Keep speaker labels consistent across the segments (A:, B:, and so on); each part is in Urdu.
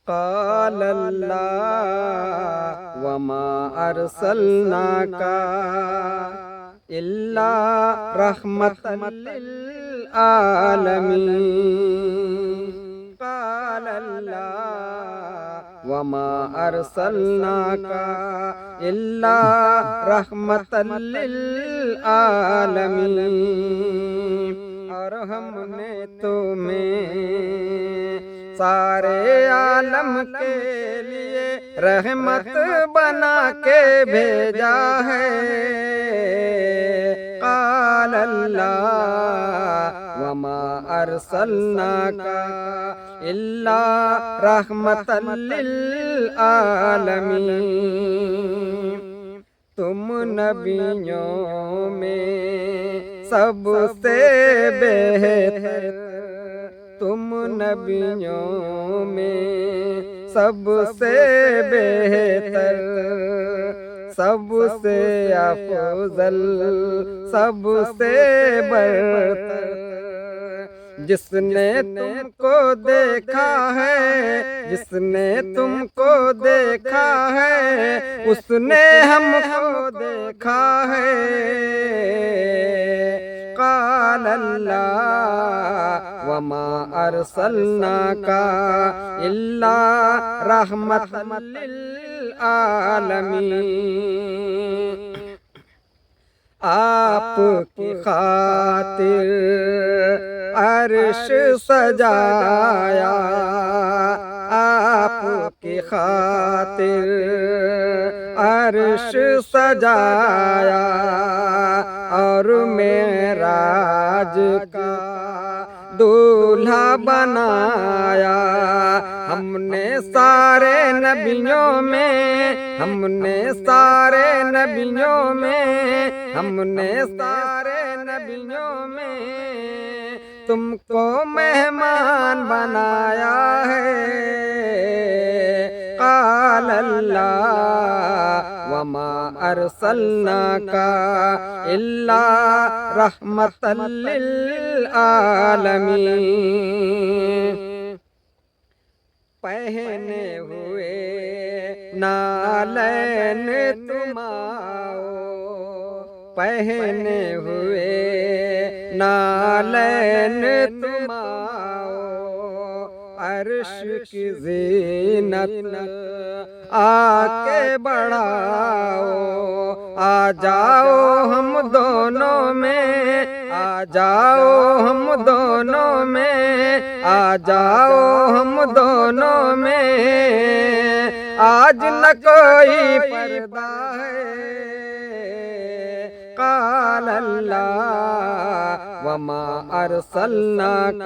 A: قال اللہ وما ارسلناک الا رحمۃ للعالمین قال اللہ وما ارسلناک الا رحمۃ للعالمین اور ہم نے تمہیں سارے عالم کے لیے رحمت بنا کے بھیجا ہے قال اللہ وما ارسلناک الا رحمۃ للعالمین تم نبیوں میں سب سے بہتر تم نبیوں میں سب سے بہتر سب سے افضل سب سے برتر جس نے تم کو دیکھا ہے جس نے تم کو دیکھا ہے اس نے ہم کو دیکھا ہے قال اللہ وما ارسلناک الا رحمۃ للعالمین آپ کی خاطر عرش سجایا آپ کی خاطر عرش سجایا اور معراج کا دولہا بنایا ہم نے سارے نبیوں میں ہم نے سارے نبیوں میں ہم نے سارے نبیوں میں تم کو مہمان بنایا ہے قال اللہ وما ارسلناک الا رحمۃ للعالمین پہنے ہوئے نالین تم آؤ پہنے ہوئے نالین تم آؤ عرش کی زینت آ کے بڑھاؤ آ جاؤ ہم دونوں میں آ جاؤ ہم دونوں میں آ جاؤ ہم دونوں میں آج نہ کوئی پردہ ہے قال اللہ وما ارسلناک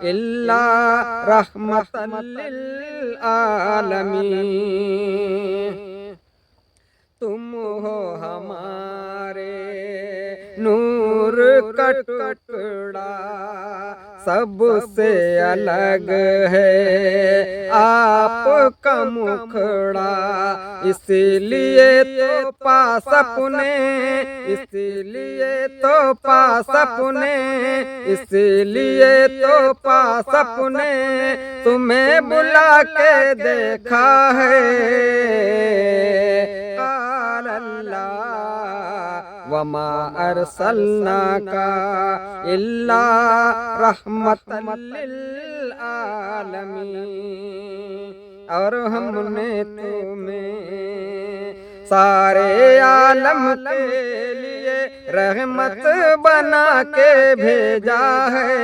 A: الا رحمۃ للعالمین تم ہو ہمارے نور کا ٹکڑا سب سے الگ ہے آپ کا مکھڑا اسی لیے تو پاس اپنے اسی لیے تو پاس اپنے اسی لیے تو پاس اپنے تمہیں بلا کے دیکھا ہے قال اللہ وما ارسلناک الا رحمۃ للعالمین اور ہم نے تمہیں سارے عالم کے لیے رحمت بنا کے بھیجا ہے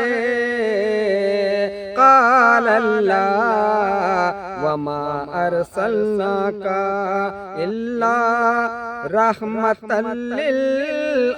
A: قال اللہ وما ارسلناک الا رحمۃ للعالمین